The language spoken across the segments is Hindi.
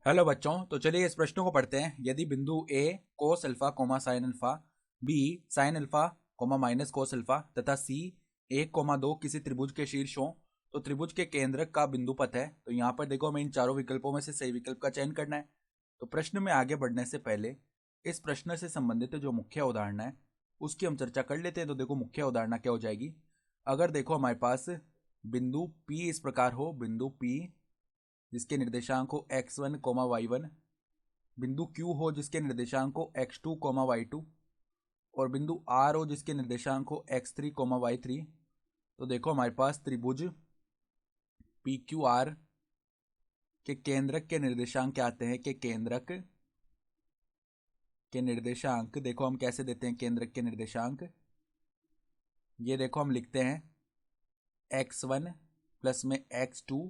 हेलो बच्चों, तो चलिए इस प्रश्न को पढ़ते हैं। यदि बिंदु A cos alpha comma sine alpha, B sine alpha comma minus cos alpha तथा सी 1,2 किसी त्रिभुज के शीर्ष हो, तो त्रिभुज के केंद्रक का बिंदु पथ है। तो यहाँ पर देखो, हमें इन चारों विकल्पों में से सही विकल्प का चयन करना है। तो प्रश्न में आगे बढ़ने से पहले इस प्रश्न से संबंधित जो मुख्य उदाहरण है उसकी हम चर्चा कर लेते हैं। तो देखो, मुख्य उदाहरण क्या हो जाएगी। अगर देखो हमारे पास बिंदु P इस प्रकार हो, बिंदु P जिसके निर्देशांक हो x1 कोमा y1, बिंदु Q हो जिसके निर्देशांक हो x2 कोमा y2, और बिंदु R हो जिसके निर्देशांक हो x3 कोमा y3। तो देखो हमारे पास त्रिभुज PQR के केंद्रक के निर्देशांक क्या आते हैं कि केंद्रक के निर्देशांक देखो हम कैसे देते हैं। केंद्रक के निर्देशांक ये देखो हम लिखते हैं x1 प्लस में x2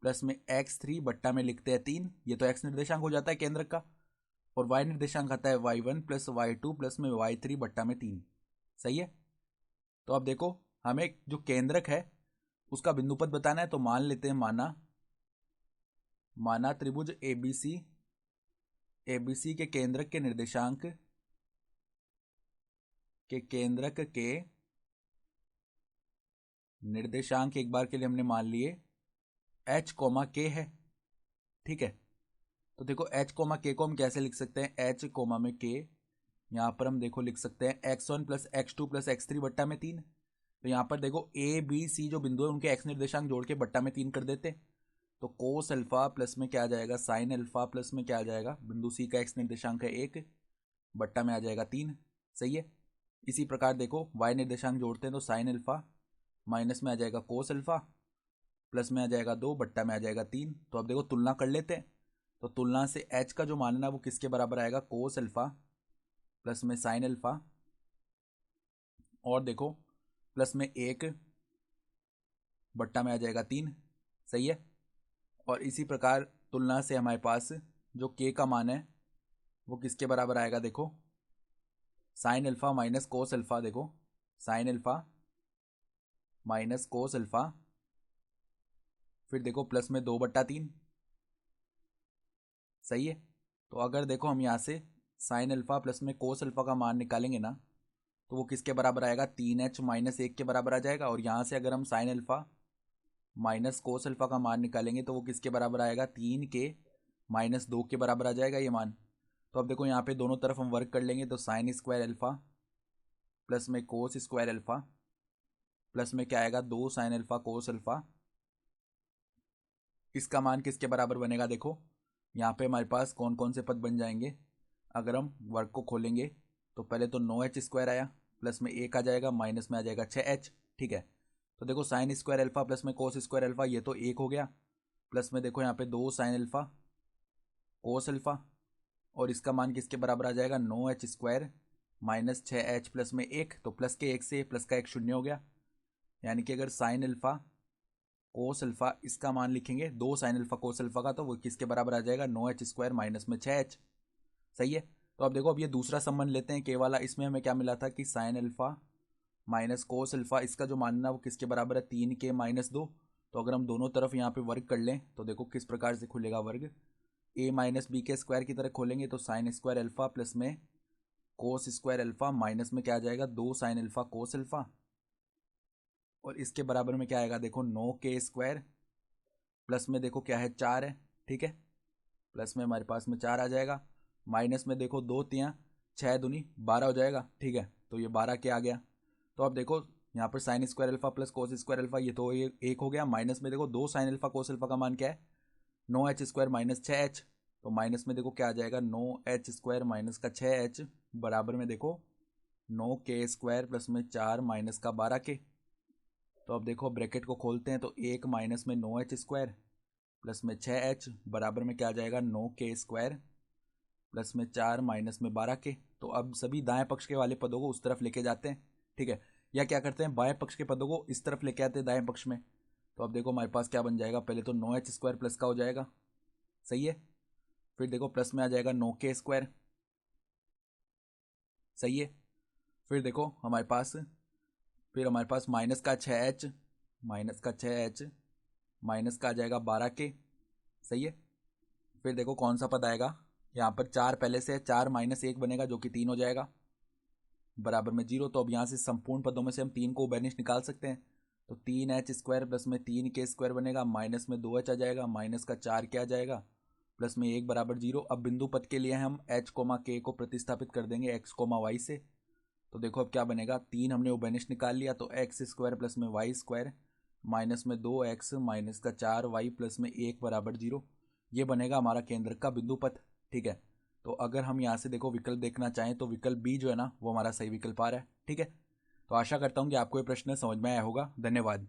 प्लस में x3 बट्टा में लिखते हैं 3। ये तो x निर्देशांक हो जाता है केंद्रक का, और y निर्देशांक आता है y1 प्लस y2 प्लस में y3 बट्टा में 3। सही है। तो अब देखो, हमें जो केंद्रक है उसका बिंदुपथ बताना है। तो मान लेते हैं, माना त्रिभुज ABC के केंद्रक के निर्देशांक एक बार के लिए हमने मान लिए h कोमा k है। ठीक है। तो देखो h कोमा k को हम कैसे लिख सकते हैं। h कोमा में k यहाँ पर हम देखो लिख सकते हैं x1 plus x2 plus x3 बट्टा में 3। तो यहाँ पर देखो a b c जो बिंदु है उनके x निर्देशांक जोड़ के बट्टा में 3 कर देते। तो कोस अल्फा प्लस में क्या आ जाएगा, साइन अल्फा प्लस में क्या आ जाएगा, बिंदु c का x निर्देशांक है 1 बट्टा में आ जाएगा 3। सही है। इसी प्रकार देखो y निर्देशांक जोड़ते हैं तो साइन अल्फा माइनस में आ जाएगा कोस अल्फा प्लस में आ जाएगा 2 बट्टा में आ जाएगा 3। तो अब देखो तुलना कर लेते हैं। तो तुलना से h का जो मान है वो किसके बराबर आएगा, कोस अल्फा प्लस में साइन अल्फा, और देखो प्लस में 1 बट्टा में आ जाएगा 3। सही है। और इसी प्रकार तुलना से हमारे पास जो k का मान है वो किसके बराबर आएगा, देखो sine alpha minus cos alpha. देखो sine alpha minus cos alpha, फिर देखो प्लस में 2/3। सही है। तो अगर देखो हम यहाँ से साइन अल्फा प्लस में कोस अल्फा का मान निकालेंगे ना, तो वो किसके बराबर आएगा, 3h माइनस 1 के बराबर आ जाएगा। और यहाँ से अगर हम sign alpha minus cos alpha का मान निकालेंगे तो वो किसके बराबर आएगा, 3k माइनस 2 के बराबर आ जाएगा ये मान। तो अब देखो यहाँ पे दोनों तरफ हम वर्क कर लेंगे। तो साइन स्क्वायर अल्फा प्लस में कोस स्क्वायर अल्फा प्लस में क्या आएगा, 2 साइन अल्फा कोस अल्फा, इसका मान किसके बराबर बनेगा। देखो यहाँ पे हमारे पास कौन कौन से पद बन जाएंगे। अगर हम वर्क को खोलेंगे तो पहले तो 9h² आया, प्लस में 1 आ जाएगा, माइनस में आ जाएगा 6h। ठीक है। तो देखो साइन स्क्वायर अल्फा प्लस में कोस स्क्वायर अल्फा ये तो 1 हो गया, प्लस में देखो यहाँ पे 2 साइन अल्फा कोस अल्फा, और इसका मान किसके बराबर आ जाएगा, 9h² माइनस 6h प्लस में 1। तो प्लस के 1 से प्लस का 1 शून्य हो गया। यानी कि अगर साइन अल्फा कोस अल्फा इसका मान लिखेंगे 2 साइन अल्फा कोस अल्फा का, तो वो किसके बराबर आ जाएगा, 9h² माइनस में 6h। सही है। तो अब देखो, अब ये दूसरा संबंध लेते हैं के वाला। इसमें हमें क्या मिला था कि sign alpha minus cos alpha इसका जो मानना वो किसके बराबर है, 3k माइनस 2। तो अगर हम दोनों तरफ यहाँ पे वर्ग कर लें तो देखो किस प्रकार से खुलेगा वर्ग, a माइनस बी के स्क्वायर की तरह खोलेंगे तो साइन स्क्वायर अल्फा प्लस में कोस स्क्वायर अल्फा माइनस में क्या आ जाएगा, 2 साइन अल्फा कोस अल्फा, और इसके बराबर में क्या आएगा, देखो 9k² प्लस में देखो क्या है 4 है। ठीक है। प्लस में हमारे पास में 4 आ जाएगा, माइनस में देखो 2 तियाँ 6 दूनी 12 हो जाएगा। ठीक है। तो ये 12 के आ गया। तो अब देखो यहाँ पर sine square alpha plus cos square alpha ये तो ये 1 हो गया, माइनस में देखो 2 साइन अल्फा कोस अल्फा का मान क्या है, 9h² माइनस 6h। तो माइनस में देखो क्या आ जाएगा, 9h² माइनस का 6h बराबर में देखो 9k² प्लस में 4 माइनस का 12k। तो अब देखो ब्रैकेट को खोलते हैं तो 1 माइनस में 9h² प्लस में 6h बराबर में क्या आ जाएगा, 9k² प्लस में 4 माइनस में 12k। तो अब सभी दाएं पक्ष के वाले पदों को उस तरफ लेके जाते हैं। ठीक है। या क्या करते हैं, बाएं पक्ष के पदों को इस तरफ लेके आते हैं दाएं पक्ष में। तो अब देखो हमारे पास क्या बन जाएगा, पहले तो 9h² प्लस का हो जाएगा। सही है। फिर देखो प्लस में आ जाएगा 9k²। सही है। फिर देखो हमारे पास माइनस का 6h, माइनस का 6h माइनस का आ जाएगा 12k। सही है। फिर देखो कौन सा पद आएगा, यहाँ पर 4 पहले से है, 4 माइनस 1 बनेगा जो कि 3 हो जाएगा, बराबर में 0। तो अब यहाँ से संपूर्ण पदों में से हम 3 को बेनिश निकाल सकते हैं। तो 3h² प्लस में 3k² बनेगा, माइनस में 2h आ जाएगा, माइनस का 4 क्या आ जाएगा, प्लस में 1 बराबर 0। अब बिंदु पद के लिए हम h, k को प्रतिस्थापित कर देंगे x, y से। तो देखो अब क्या बनेगा, 3 हमने बेनिश निकाल लिया, तो x² प्लस में y² माइनस में 2x माइनस का 4y प्लस में 1 बराबर 0। ये बनेगा हमारा केंद्र का बिंदु पथ। ठीक है, तो अगर हम यहाँ से देखो विकल्प देखना चाहें तो विकल्प बी जो है ना वो हमारा सही विकल्प आ रहा है। ठीक है, तो आशा करता हूँ कि आपको ये प्रश्न समझ में आया होगा। धन्यवाद।